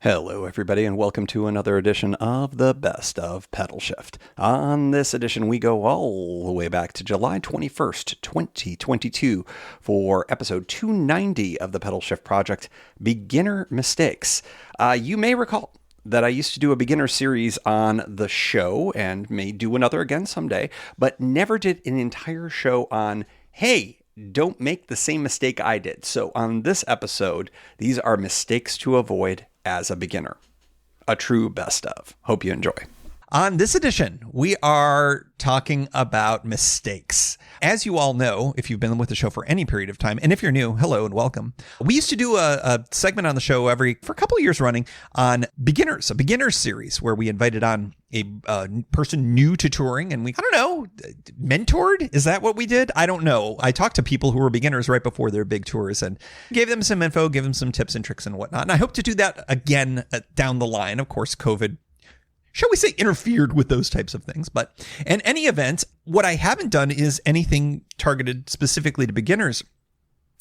Hello, everybody, and welcome to another edition of the Best of Pedalshift. On this edition, we go all the way back to July 21st, 2022 for episode 290 of the Pedalshift project, Beginner Mistakes. You may recall that I used to do a beginner series on the show and may do another again someday, but never did an entire show on, hey, don't make the same mistake I did. So on this episode, these are mistakes to avoid as a beginner. A true best of. Hope you enjoy. On this edition, we are talking about mistakes. As you all know, if you've been with the show for any period of time, and if you're new, hello and welcome. We used to do a segment on the show for a couple of years running on beginners, a beginners series where we invited on a person new to touring and we, mentored? Is that what we did? I don't know. I talked to people who were beginners right before their big tours and gave them some info, gave them some tips and tricks and whatnot. And I hope to do that again down the line. Of course, COVID, shall we say, interfered with those types of things. But in any event, what I haven't done is anything targeted specifically to beginners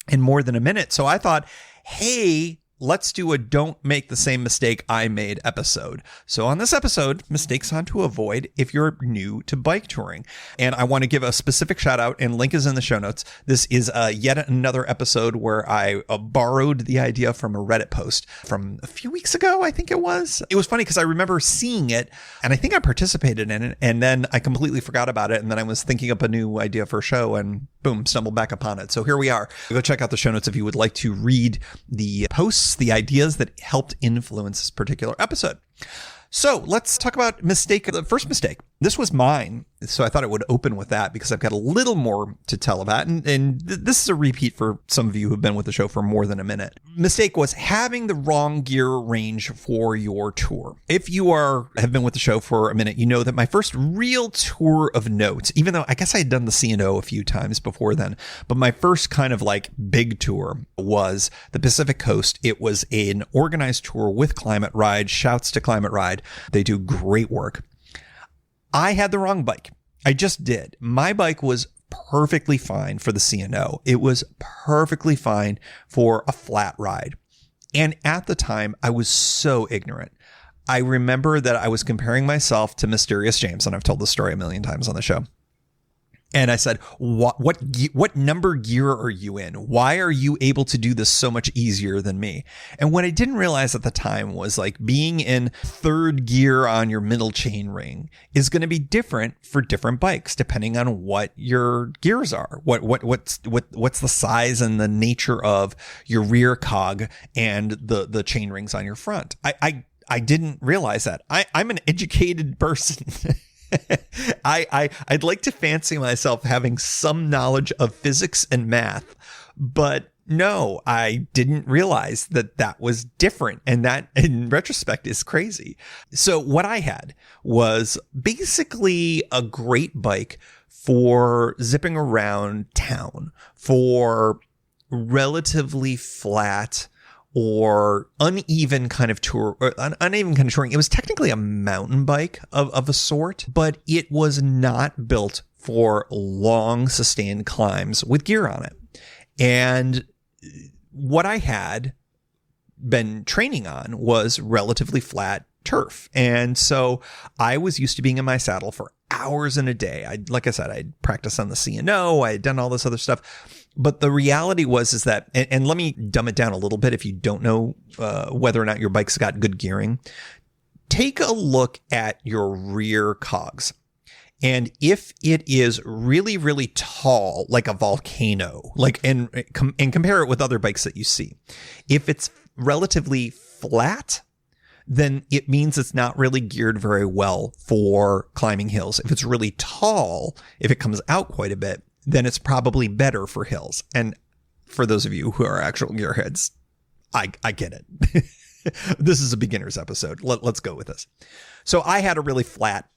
in more than a minute. So I thought, hey, let's do a don't make the same mistake I made episode. So on this episode, mistakes on to avoid if you're new to bike touring. And I want to give a specific shout out, and link is in the show notes. This is yet another episode where I borrowed the idea from a Reddit post from a few weeks ago, I think it was. It was funny because I remember seeing it and I think I participated in it and then I completely forgot about it. And then I was thinking up a new idea for a show and boom, stumbled back upon it. So here we are. Go check out the show notes if you would like to read the posts, the ideas that helped influence this particular episode. So let's talk about the first mistake. This was mine, so I thought it would open with that because I've got a little more to tell about. And this is a repeat for some of you who've been with the show for more than a minute. Mistake was having the wrong gear range for your tour. If you have been with the show for a minute, you know that my first real tour of note, even though I guess I had done the C&O a few times before then, but my first kind of like big tour was the Pacific Coast. It was an organized tour with Climate Ride. Shouts to Climate Ride. They do great work. I had the wrong bike. I just did. My bike was perfectly fine for the C&O. It was perfectly fine for a flat ride. And at the time, I was so ignorant. I remember that I was comparing myself to Mysterious James, and I've told this story a million times on the show. And I said, what number gear are you in? Why are you able to do this so much easier than me? And what I didn't realize at the time was like being in third gear on your middle chain ring is going to be different for different bikes, depending on what your gears are. What's the size and the nature of your rear cog and the chain rings on your front. I didn't realize that. I'm an educated person. I'd like to fancy myself having some knowledge of physics and math, but no, I didn't realize that was different. And that in retrospect is crazy. So what I had was basically a great bike for zipping around town, for relatively flat or uneven kind of tour, or uneven kind of touring. It was technically a mountain bike of a sort, but it was not built for long sustained climbs with gear on it. And what I had been training on was relatively flat turf. And so I was used to being in my saddle for hours in a day. Like I said, I'd practiced on the C&O. I had done all this other stuff. But the reality is that, and let me dumb it down a little bit if you don't know whether or not your bike's got good gearing. Take a look at your rear cogs. And if it is really, really tall, like a volcano, and compare it with other bikes that you see. If it's relatively flat, then it means it's not really geared very well for climbing hills. If it's really tall, if it comes out quite a bit, then it's probably better for hills. And for those of you who are actual gearheads, I get it. This is a beginner's episode. Let's go with this. So I had a really flat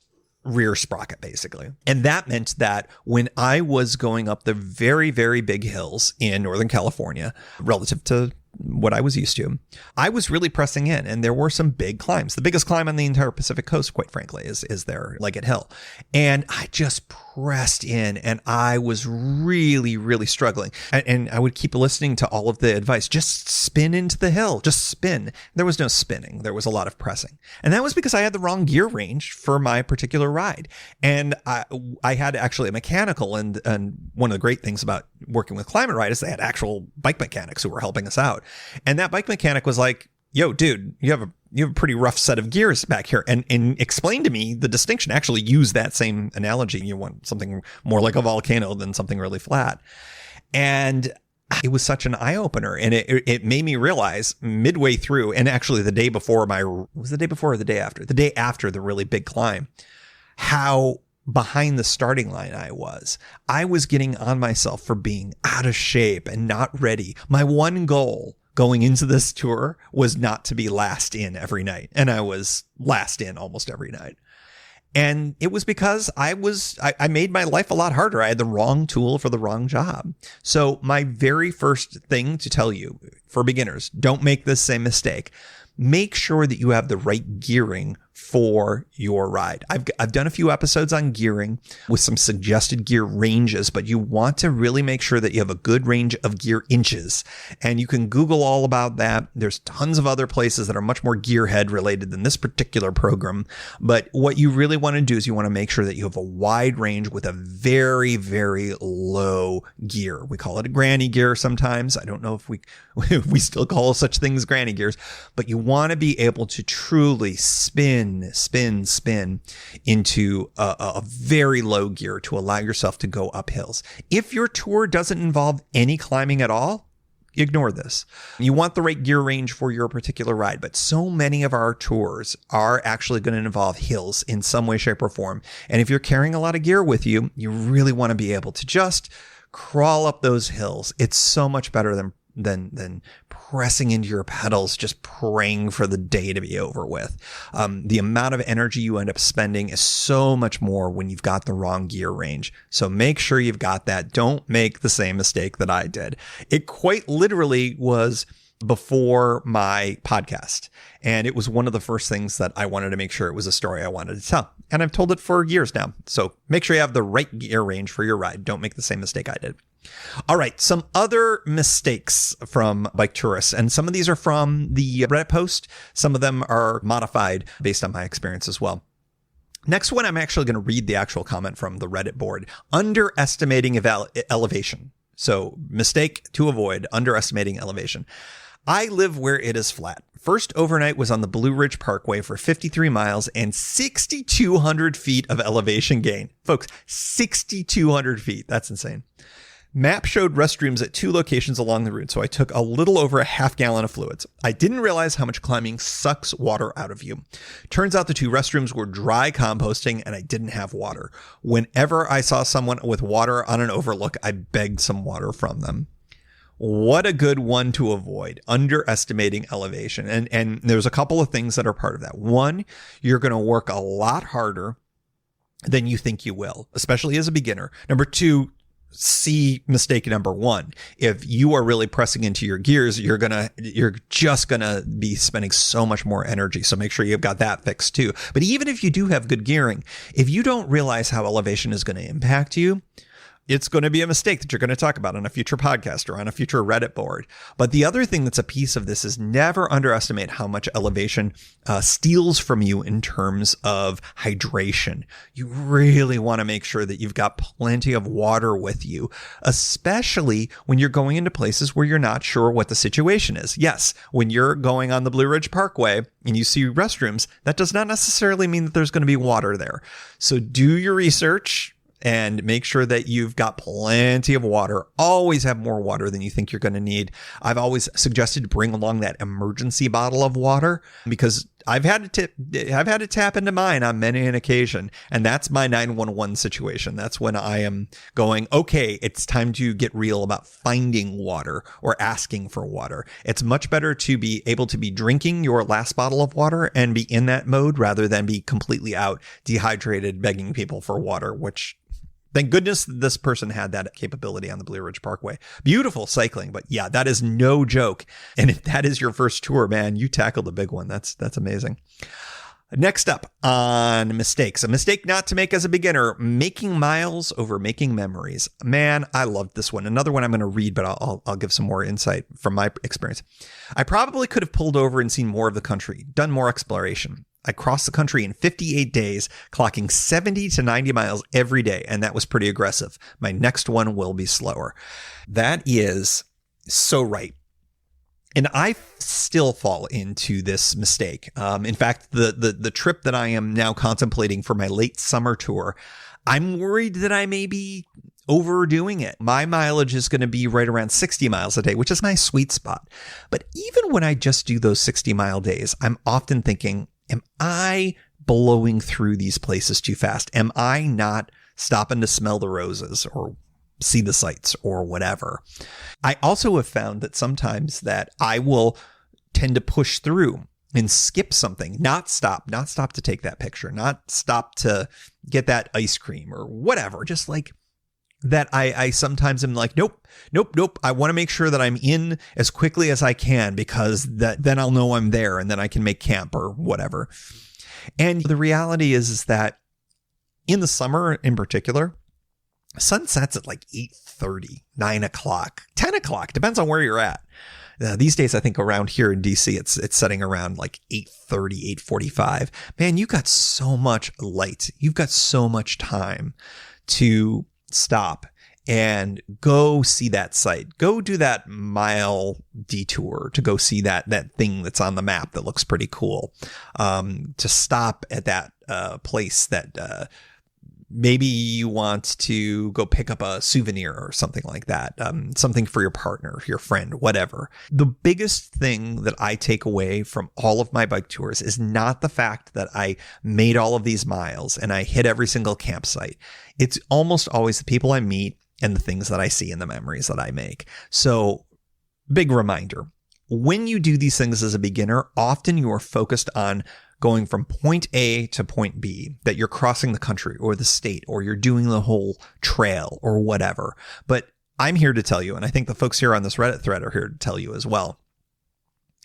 rear sprocket, basically. And that meant that when I was going up the very, very big hills in Northern California, relative to what I was used to, I was really pressing in, and there were some big climbs. The biggest climb on the entire Pacific Coast, quite frankly, is their Leggett Hill. And I just pressed in, and I was really, really struggling. And I would keep listening to all of the advice. Just spin into the hill. Just spin. There was no spinning. There was a lot of pressing. And that was because I had the wrong gear range for my particular ride. And I had actually a mechanical, and one of the great things about working with Climate Ride is they had actual bike mechanics who were helping us out. And that bike mechanic was like, yo, dude, you have a pretty rough set of gears back here, and explain to me the distinction. Actually use that same analogy. You want something more like a volcano than something really flat. And it was such an eye opener, and it made me realize midway through, and actually the day before was the day before or the day after the really big climb, how behind the starting line I was getting on myself for being out of shape and not ready. My one goal going into this tour was not to be last in every night. And I was last in almost every night. And it was because I made my life a lot harder. I had the wrong tool for the wrong job. So my very first thing to tell you for beginners, don't make this same mistake. Make sure that you have the right gearing for your ride. I've done a few episodes on gearing with some suggested gear ranges, but you want to really make sure that you have a good range of gear inches. And you can Google all about that. There's tons of other places that are much more gearhead related than this particular program. But what you really want to do is you want to make sure that you have a wide range with a very, very low gear. We call it a granny gear sometimes. I don't know if we still call such things granny gears, but you want to be able to truly spin into a very low gear to allow yourself to go up hills. If your tour doesn't involve any climbing at all, ignore this. You want the right gear range for your particular ride, but so many of our tours are actually going to involve hills in some way, shape, or form. And if you're carrying a lot of gear with you, you really want to be able to just crawl up those hills. It's so much better than pressing into your pedals, just praying for the day to be over with. The amount of energy you end up spending is so much more when you've got the wrong gear range. So make sure you've got that. Don't make the same mistake that I did. It quite literally was before my podcast. And it was one of the first things that I wanted to make sure it was a story I wanted to tell. And I've told it for years now. So make sure you have the right gear range for your ride. Don't make the same mistake I did. All right, some other mistakes from bike tourists, and some of these are from the Reddit post. Some of them are modified based on my experience as well. Next one, I'm actually going to read the actual comment from the Reddit board. Underestimating elevation. So mistake to avoid, underestimating elevation. I live where it is flat. First overnight was on the Blue Ridge Parkway for 53 miles and 6,200 feet of elevation gain. Folks, 6,200 feet. That's insane. Map showed restrooms at 2 locations along the route, so I took a little over a half gallon of fluids. I didn't realize how much climbing sucks water out of you. Turns out the 2 restrooms were dry composting and I didn't have water. Whenever I saw someone with water on an overlook, I begged some water from them. What a good one to avoid, underestimating elevation. And there's a couple of things that are part of that. One, you're going to work a lot harder than you think you will, especially as a beginner. Number 2, see mistake number 1. If you are really pressing into your gears, you're just gonna be spending so much more energy. So make sure you've got that fixed too. But even if you do have good gearing, if you don't realize how elevation is going to impact you, it's going to be a mistake that you're going to talk about on a future podcast or on a future Reddit board. But the other thing that's a piece of this is never underestimate how much elevation steals from you in terms of hydration. You really want to make sure that you've got plenty of water with you, especially when you're going into places where you're not sure what the situation is. Yes, when you're going on the Blue Ridge Parkway and you see restrooms, that does not necessarily mean that there's going to be water there. So do your research and make sure that you've got plenty of water. Always have more water than you think you're going to need. I've always suggested to bring along that emergency bottle of water because I've had to tap into mine on many an occasion, and that's my 911 situation. That's when I am going, okay, it's time to get real about finding water or asking for water. It's much better to be able to be drinking your last bottle of water and be in that mode rather than be completely out, dehydrated, begging people for water, which thank goodness this person had that capability on the Blue Ridge Parkway. Beautiful cycling, but yeah, that is no joke. And if that is your first tour, man, you tackled a big one. That's amazing. Next up on mistakes, a mistake not to make as a beginner, making miles over making memories. Man, I loved this one. Another one I'm going to read, but I'll give some more insight from my experience. I probably could have pulled over and seen more of the country, done more exploration. I crossed the country in 58 days, clocking 70 to 90 miles every day, and that was pretty aggressive. My next one will be slower. That is so right. And I still fall into this mistake. In fact, the trip that I am now contemplating for my late summer tour, I'm worried that I may be overdoing it. My mileage is going to be right around 60 miles a day, which is my sweet spot. But even when I just do those 60-mile days, I'm often thinking, am I blowing through these places too fast? Am I not stopping to smell the roses or see the sights or whatever? I also have found that sometimes that I will tend to push through and skip something, not stop to take that picture, not stop to get that ice cream or whatever. Just like that, I sometimes am like, nope. I want to make sure that I'm in as quickly as I can, because then I'll know I'm there and then I can make camp or whatever. And the reality is that in the summer in particular, sun sets at like 8:30, 9 o'clock, 10 o'clock, depends on where you're at. These days, I think around here in DC, it's setting around like 8:30, 8:45. Man, you got so much light. You've got so much time to stop and go see that site. Go do that mile detour to go see that thing that's on the map that looks pretty cool. To stop at that place that maybe you want to go pick up a souvenir or something like that. Something for your partner, your friend, whatever. The biggest thing that I take away from all of my bike tours is not the fact that I made all of these miles and I hit every single campsite. It's almost always the people I meet and the things that I see and the memories that I make. So, big reminder, when you do these things as a beginner, often you are focused on going from point A to point B, that you're crossing the country or the state, or you're doing the whole trail or whatever. But I'm here to tell you, and I think the folks here on this Reddit thread are here to tell you as well,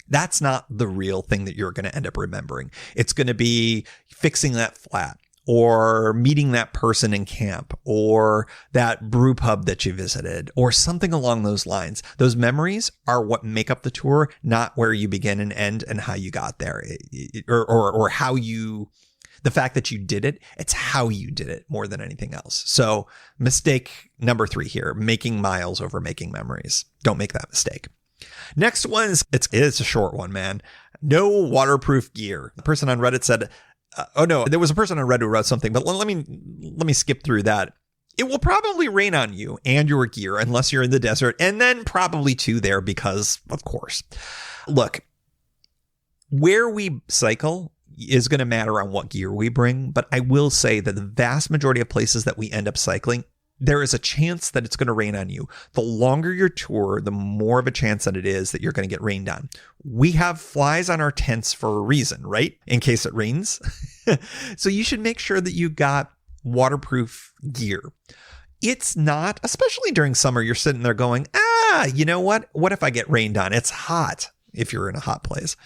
that's not the real thing that you're going to end up remembering. It's going to be fixing that flat, or meeting that person in camp, or that brew pub that you visited, or something along those lines. Those memories are what make up the tour, not where you begin and end and how you got there, or how you, the fact that you did it. It's how you did it more than anything else. So mistake number 3 here, making miles over making memories. Don't make that mistake. Next one is, it's a short one, man. No waterproof gear. The person on Reddit said, oh no, there was a person on Reddit who wrote something, but let me skip through that. It will probably rain on you and your gear unless you're in the desert, and then probably too there because, of course. Look, where we cycle is going to matter on what gear we bring, but I will say that the vast majority of places that we end up cycling, there is a chance that it's going to rain on you. The longer your tour, the more of a chance that it is that you're going to get rained on. We have flies on our tents for a reason, right? In case it rains. So you should make sure that you got waterproof gear. It's not, especially during summer, you're sitting there going, you know what? What if I get rained on? It's hot if you're in a hot place.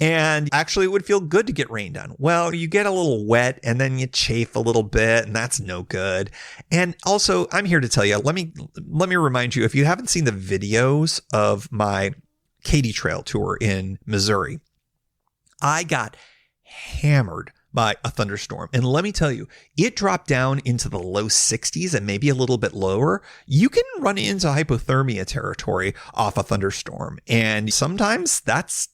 And actually, it would feel good to get rained on. Well, you get a little wet and then you chafe a little bit, and that's no good. And also, I'm here to tell you, let me remind you, if you haven't seen the videos of my Katy Trail tour in Missouri, I got hammered by a thunderstorm. And let me tell you, it dropped down into the low 60s and maybe a little bit lower. You can run into hypothermia territory off a thunderstorm. And sometimes that's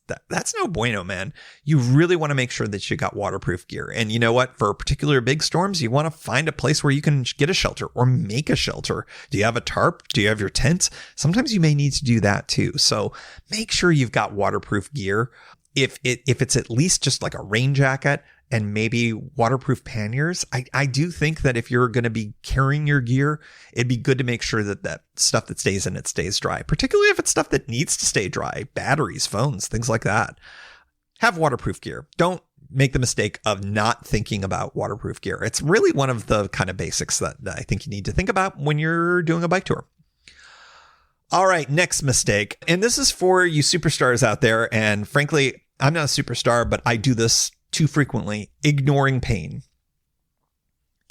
no bueno, man. You really want to make sure that you got waterproof gear. And you know what? For particular big storms, you want to find a place where you can get a shelter or make a shelter. Do you have a tarp? Do you have your tent? Sometimes you may need to do that too. So make sure you've got waterproof gear. If it's at least just like a rain jacket, and maybe waterproof panniers. I do think that if you're going to be carrying your gear, it'd be good to make sure that stuff that stays in it stays dry, particularly if it's stuff that needs to stay dry, batteries, phones, things like that. Have waterproof gear. Don't make the mistake of not thinking about waterproof gear. It's really one of the kind of basics that I think you need to think about when you're doing a bike tour. All right, next mistake. And this is for you superstars out there. And frankly, I'm not a superstar, but I do this too frequently, ignoring pain.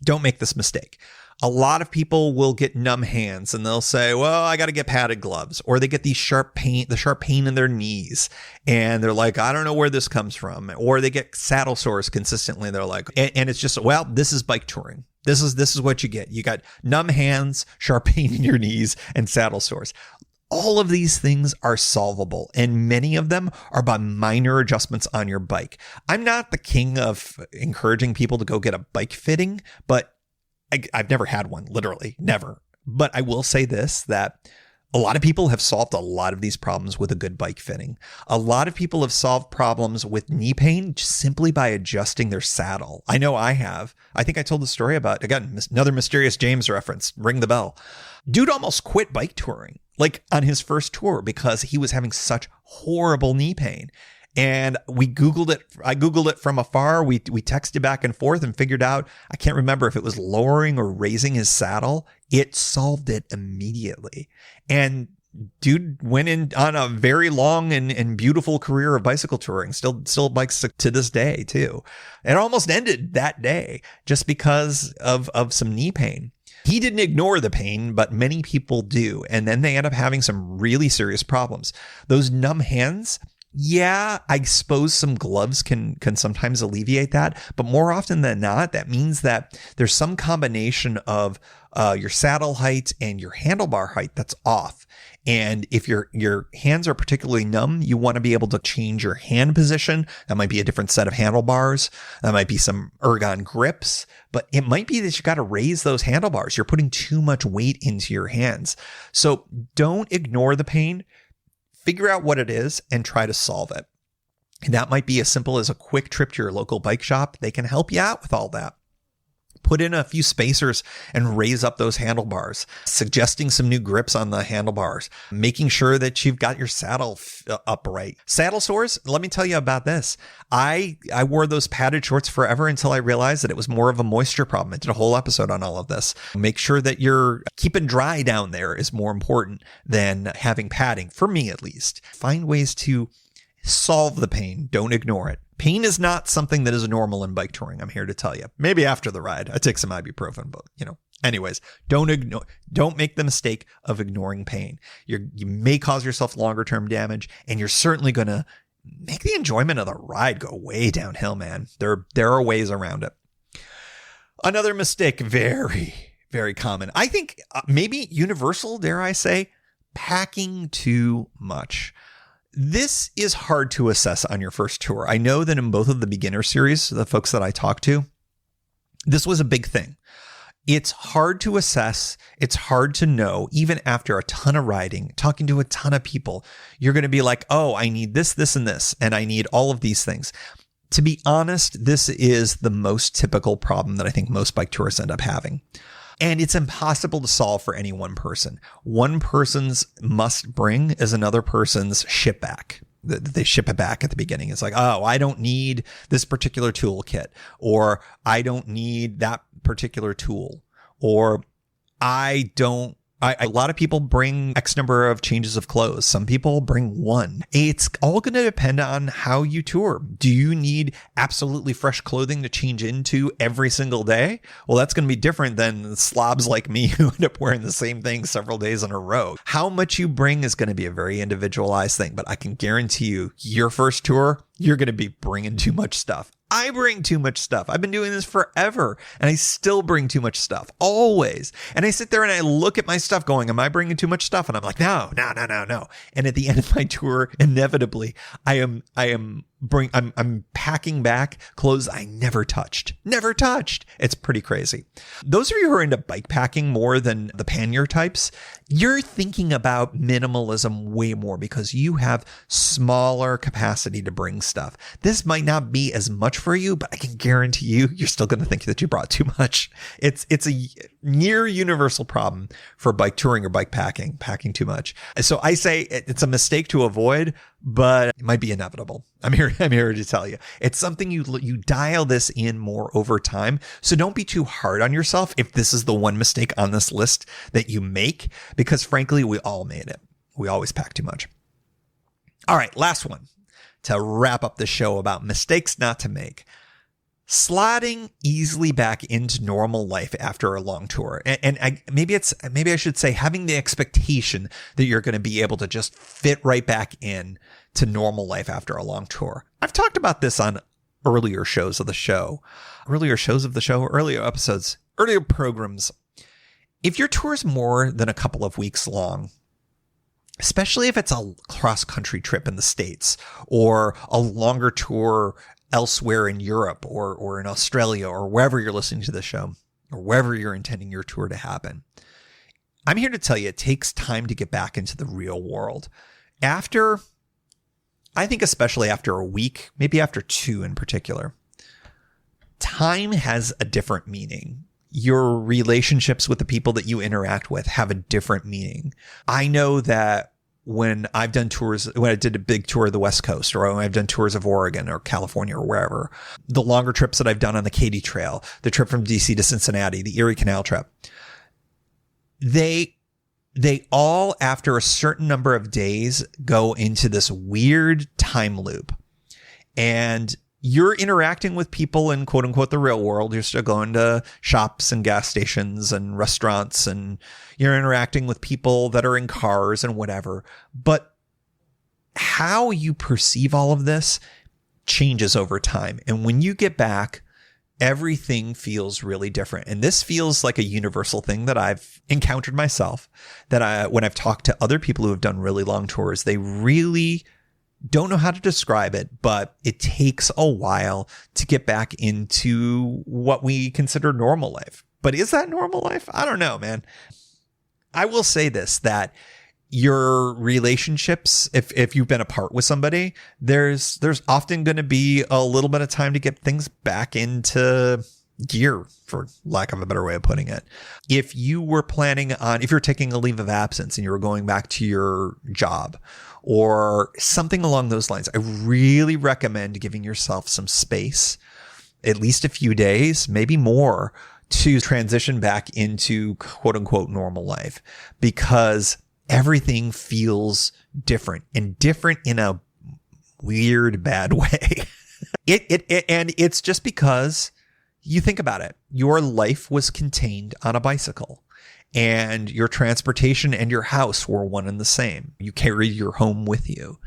Don't make this mistake. A lot of people will get numb hands and they'll say, well, I got to get padded gloves, or they get the sharp pain in their knees. And they're like, I don't know where this comes from. Or they get saddle sores consistently. They're like, and it's just, well, this is bike touring. This is what you get. You got numb hands, sharp pain in your knees, and saddle sores. All of these things are solvable, and many of them are by minor adjustments on your bike. I'm not the king of encouraging people to go get a bike fitting, but I've never had one, literally, never. But I will say this, that a lot of people have solved a lot of these problems with a good bike fitting. A lot of people have solved problems with knee pain just simply by adjusting their saddle. I know I have. I think I told the story about, again, another Mysterious James reference, ring the bell. Dude almost quit bike touring, like on his first tour, because he was having such horrible knee pain. And we Googled it. I Googled it from afar. We texted back and forth and figured out, I can't remember if it was lowering or raising his saddle. It solved it immediately. And dude went in on a very long and beautiful career of bicycle touring, still bikes to this day too. It almost ended that day just because of some knee pain. He didn't ignore the pain, but many people do. And then they end up having some really serious problems. Those numb hands, yeah, I suppose some gloves can sometimes alleviate that. But more often than not, that means that there's some combination of your saddle height and your handlebar height that's off. And if your hands are particularly numb, you want to be able to change your hand position. That might be a different set of handlebars. That might be some ergon grips, but it might be that you got to raise those handlebars. You're putting too much weight into your hands. So don't ignore the pain. Figure out what it is and try to solve it. And that might be as simple as a quick trip to your local bike shop. They can help you out with all that. Put in a few spacers and raise up those handlebars, suggesting some new grips on the handlebars, making sure that you've got your saddle upright. Saddle sores, let me tell you about this. I wore those padded shorts forever until I realized that it was more of a moisture problem. I did a whole episode on all of this. Make sure that you're keeping dry down there is more important than having padding, for me at least. Find ways to solve the pain. Don't ignore it. Pain is not something that is normal in bike touring. I'm here to tell you. Maybe after the ride, I take some ibuprofen, but anyways, don't make the mistake of ignoring pain. You may cause yourself longer term damage, and you're certainly going to make the enjoyment of the ride go way downhill, man. There are ways around it. Another mistake, very, very common. I think maybe universal, dare I say, packing too much. This is hard to assess on your first tour. I know that in both of the beginner series, the folks that I talked to, this was a big thing. It's hard to assess. It's hard to know, even after a ton of riding, talking to a ton of people, you're going to be like, oh, I need this, this, and this, and I need all of these things. To be honest, this is the most typical problem that I think most bike tourists end up having. And it's impossible to solve for any one person. One person's must bring is another person's ship back. They ship it back at the beginning. It's like, oh, I don't need this particular toolkit, or I don't need that particular tool, or a lot of people bring X number of changes of clothes. Some people bring one. It's all going to depend on how you tour. Do you need absolutely fresh clothing to change into every single day? Well, that's going to be different than slobs like me who end up wearing the same thing several days in a row. How much you bring is going to be a very individualized thing, but I can guarantee you, your first tour, you're going to be bringing too much stuff. I bring too much stuff. I've been doing this forever, and I still bring too much stuff, always. And I sit there and I look at my stuff going, am I bringing too much stuff? And I'm like, no. And at the end of my tour, inevitably, I'm packing back clothes I never touched. It's pretty crazy. Those of you who are into bike packing more than the pannier types, you're thinking about minimalism way more because you have smaller capacity to bring stuff. This might not be as much for you, but I can guarantee you're still going to think that you brought too much. It's a near universal problem for bike touring or bike packing too much. So I say it's a mistake to avoid, but it might be inevitable. I'm here to tell you. It's something you dial this in more over time. So don't be too hard on yourself if this is the one mistake on this list that you make, because frankly, we all made it. We always pack too much. All right, last one. to wrap up the show about mistakes not to make. Sliding easily back into normal life after a long tour. Maybe I should say having the expectation that you're going to be able to just fit right back in to normal life after a long tour. I've talked about this on earlier episodes, earlier programs. If your tour is more than a couple of weeks long, especially if it's a cross-country trip in the States or a longer tour elsewhere in Europe or in Australia or wherever you're listening to the show or wherever you're intending your tour to happen, I'm here to tell you it takes time to get back into the real world. I think especially after a week, maybe after 2 in particular, time has a different meaning. Your relationships with the people that you interact with have a different meaning. I know that when I've done tours, when I did a big tour of the West Coast, or when I've done tours of Oregon or California or wherever, the longer trips that I've done on the Katy Trail, the trip from DC to Cincinnati, the Erie Canal trip, they all, after a certain number of days, go into this weird time loop. And you're interacting with people in quote unquote the real world. You're still going to shops and gas stations and restaurants, and you're interacting with people that are in cars and whatever. But how you perceive all of this changes over time. And when you get back, everything feels really different. And this feels like a universal thing that I've encountered myself, that when I've talked to other people who have done really long tours, they really don't know how to describe it, but it takes a while to get back into what we consider normal life. But is that normal life? I don't know, man. I will say this, that your relationships, if you've been apart with somebody, there's often going to be a little bit of time to get things back into gear, for lack of a better way of putting it. If you're taking a leave of absence and you're going back to your job or something along those lines, I really recommend giving yourself some space, at least a few days, maybe more, to transition back into quote unquote normal life, because everything feels different, and different in a weird, bad way. And it's just because you think about it. Your life was contained on a bicycle, and your transportation and your house were one and the same. You carried your home with you,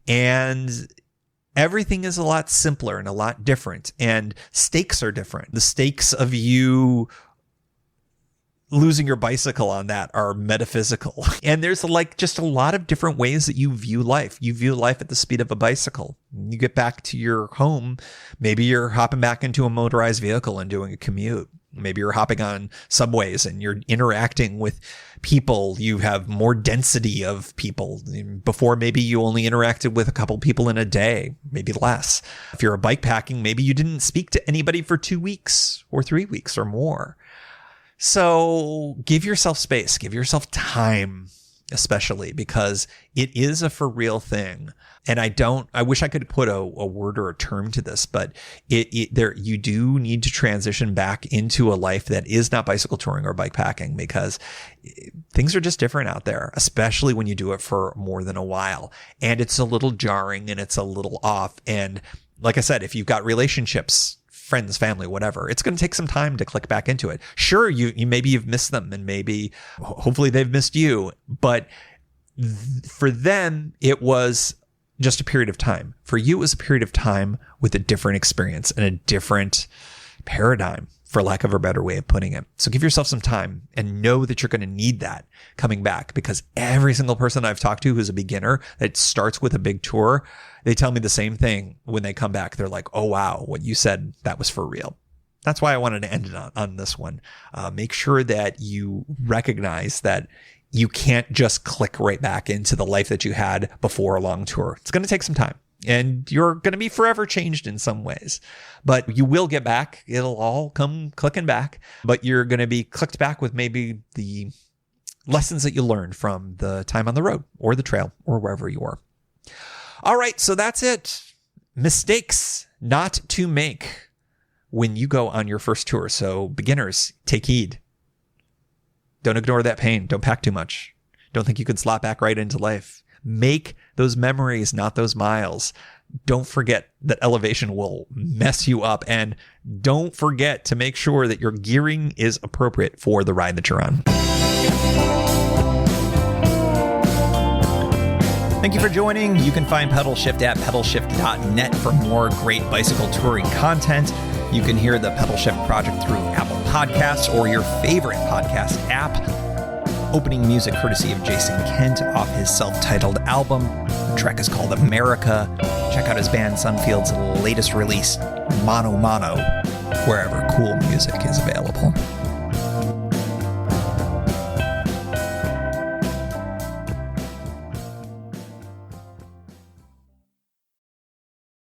and everything is a lot simpler and a lot different, and stakes are different. The stakes of you losing your bicycle on that are metaphysical. And there's just a lot of different ways that you view life. You view life at the speed of a bicycle. You get back to your home, maybe you're hopping back into a motorized vehicle and doing a commute. Maybe you're hopping on subways and you're interacting with people. You have more density of people. Before, maybe you only interacted with a couple people in a day, maybe less. If you're bike packing, maybe you didn't speak to anybody for 2 weeks or 3 weeks or more. So give yourself space, give yourself time, especially because it is a for real thing. And I wish I could put a word or a term to this, but you do need to transition back into a life that is not bicycle touring or bike packing, because things are just different out there, especially when you do it for more than a while. And it's a little jarring and it's a little off. And like I said, if you've got relationships, friends, family, whatever, it's going to take some time to click back into it. Sure, you maybe you've missed them, and maybe hopefully they've missed you, but for them it was just a period of time. For you, it was a period of time with a different experience and a different paradigm, for lack of a better way of putting it. So give yourself some time and know that you're going to need that coming back, because every single person I've talked to who's a beginner that starts with a big tour, they tell me the same thing when they come back. They're like, oh, wow, what you said, that was for real. That's why I wanted to end it on this one. Make sure that you recognize that you can't just click right back into the life that you had before a long tour. It's going to take some time, and you're going to be forever changed in some ways, but you will get back. It'll all come clicking back, but you're going to be clicked back with maybe the lessons that you learned from the time on the road or the trail or wherever you were. All right, so that's it. Mistakes not to make when you go on your first tour. So beginners, take heed. Don't ignore that pain. Don't pack too much. Don't think you can slot back right into life. Make those memories, not those miles. don't forget that elevation will mess you up. And don't forget to make sure that your gearing is appropriate for the ride that you're on. Thank you for joining. You can find Pedalshift at pedalshift.net for more great bicycle touring content. You can hear the Pedalshift project through Apple Podcasts or your favorite podcast app. Opening music courtesy of Jason Kent off his self-titled album. The track is called America. Check out his band Sunfield's latest release, Mono Mono, wherever cool music is available.